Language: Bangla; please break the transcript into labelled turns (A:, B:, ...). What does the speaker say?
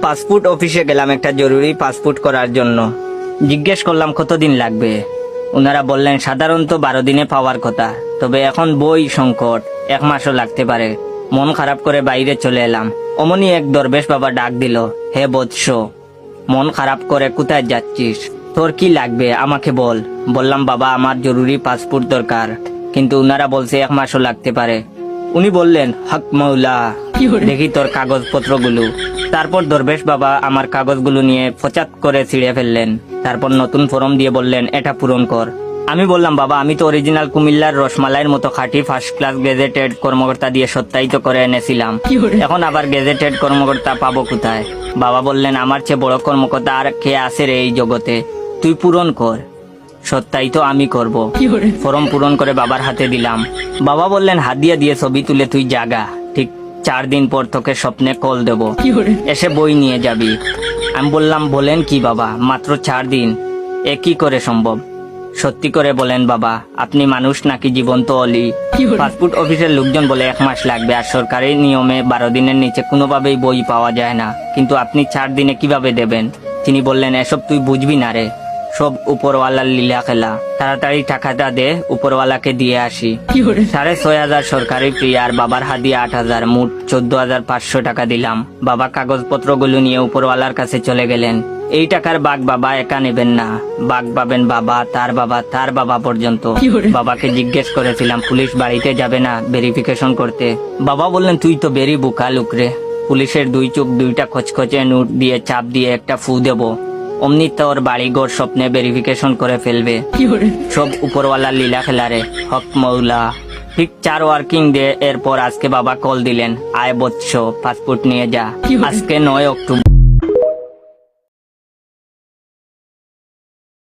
A: পাসপোর্ট অফিসে গেলাম একটা জরুরি পাসপোর্ট করার জন্য। জিজ্ঞেস করলাম কতদিন লাগবে। ওনারা বললেন সাধারণত 12 দিনে পাওয়ার কথা, তবে এখন বই সংকট, 1 মাসও লাগতে পারে। মন খারাপ করে বাইরে চলে এলাম। অমনি এক দরবেশ বাবা ডাক দিল, হে বৎস, মন খারাপ করে কোথায় যাচ্ছিস? তোর কি লাগবে আমাকে বল। বললাম বাবা আমার জরুরি পাসপোর্ট দরকার, কিন্তু উনারা বলছে 1 মাসও লাগতে পারে। উনি বললেন হক মৌলা, দেখি তোর কাগজপত্রগুলো। তারপর দরবেশ বাবা আমার কাগজগুলো নিয়ে ফচাত করে ছিঁড়ে ফেললেন। তারপর নতুন ফর্ম দিয়ে বললেন এটা পূরণ কর। আমি বললাম বাবা আমি তো অরিজিনাল কুমিল্লার রসমালাইয়ের মতো খাঁটি ফার্স্ট ক্লাস গেজেটেড কর্মকর্তা দিয়ে সত্যায়িত করে এনেছিলাম, এখন আবার গেজেটেড কর্মকর্তা পাবো কোথায়? বাবা বললেন আমার চেয়ে বড় কর্মকর্তা আর কে আছে রে এই জগতে, তুই পূরণ কর। সত্যায়িত আমি করব। ফর্ম পূরণ করে বাবার হাতে দিলাম। বাবা বললেন হাত দিয়ে ছবি তুলে তুই জাগা, ঠিক 4 দিন পর তোকে স্বপ্নে কল দেব, এসে বই নিয়ে যাবি। আমি বললাম বলেন কি বাবা, মাত্র 4 দিন, এ কি করে সম্ভব? সত্যি করে বলেন বাবা, আপনি মানুষ নাকি জীবন্ত অলি? পাসপোর্ট অফিসের লোকজন বলে 1 মাস লাগবে, আর সরকারি নিয়মে 12 দিনের নিচে কোনোভাবেই বই পাওয়া যায় না, কিন্তু আপনি 4 দিনে কিভাবে দেবেন? তিনি বললেন এসব তুই বুঝবি না রে, সব উপরওয়ালার লীলা খেলা, তাড়াতাড়ি টাকাটা দে, উপরওয়ালাকে দিয়ে আসি। 6,500 সরকারি ফি আর বাবার হাদিয়া 8,000, মোট 14,500 টাকা দিলাম। বাবা কাগজপত্রগুলো নিয়ে উপরওয়ালার কাছে চলে গেলেন। এই টাকার বাঘ বাবা একা নেবেন না, বাঘ পাবেন বাবা, তার বাবা পর্যন্ত। বাবাকে জিজ্ঞেস করেছিলাম পুলিশ বাড়িতে যাবে না ভেরিফিকেশন করতে? বাবা বললেন তুই তো বেরি বোকা লোক রে, পুলিশের 2 চোখ 2টা খচখচে নোট দিয়ে চাপ দিয়ে একটা ফু দেবো, অমনি তোর বাড়িঘর স্বপ্নে ভেরিফিকেশন করে ফেলবে। সব উপরওয়ালা লীলা খেলারে, হক মৌলা। ঠিক 4 ওয়ার্কিং ডে এরপর আজকে বাবা কল দিলেন, আয় বৎস পাসপোর্ট নিয়ে যা। আজকে 9 অক্টোবর।